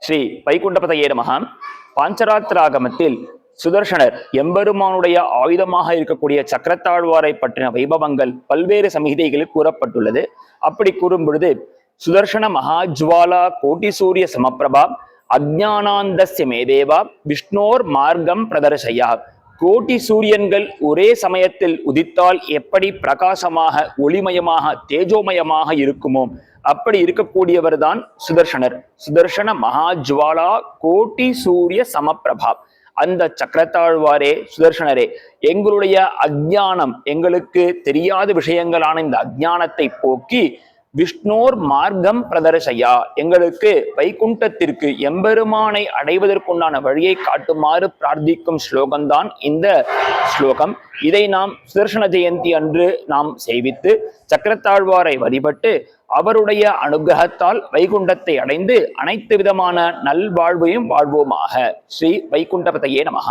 ஸ்ரீ வைகுண்டபதையே நமஹ. பாஞ்சராத்திராகமத்தில் சுதர்சனர் எம்பெருமானுடைய ஆயுதமாக இருக்கக்கூடிய சக்கரத்தாழ்வாரை பற்றின வைபவங்கள் பல்வேறு சம்ஹிதைகளில் கூறப்பட்டுள்ளது. அப்படி கூறும் பொழுது சுதர்சன மகாஜ்வாலா கோட்டி சூரிய சமப்பிரபா அஜ்ஞானாந்தஸ்ய மேதேவா விஷ்ணோர் மார்க்கம் பிரதர்சயா. கோட்டி சூரியன்கள் ஒரே சமயத்தில் உதித்தால் எப்படி பிரகாசமாக ஒளிமயமாக தேஜோமயமாக இருக்குமோ அப்படி இருக்கக்கூடியவர் தான் சுதர்சனர். சுதர்சன மகாஜ்வாலா கோட்டி சூரிய சமப்பிரபா. அந்த சக்கரத்தாழ்வாரே சுதர்சனரே, எங்களுடைய அஜ்ஞானம், எங்களுக்கு தெரியாத விஷயங்களான இந்த அஜ்ஞானத்தை போக்கி விஷ்ணோர் மார்க்கம் பிரதர்சயா, எங்களுக்கு வைகுண்டத்திற்கு எம்பெருமானை அடைவதற்குண்டான வழியை காட்டுமாறு பிரார்த்திக்கும் ஸ்லோகம்தான் இந்த ஸ்லோகம். இதை நாம் சுதர்சன ஜெயந்தி அன்று நாம் சேவித்து சக்கரத்தாழ்வாரை வழிபட்டு அவருடைய அனுகிரகத்தால் வைகுண்டத்தை அடைந்து அனைத்து விதமான நல்வாழ்வையும் வாழ்வோமாக. ஸ்ரீ வைகுண்டபதையே நமஹ.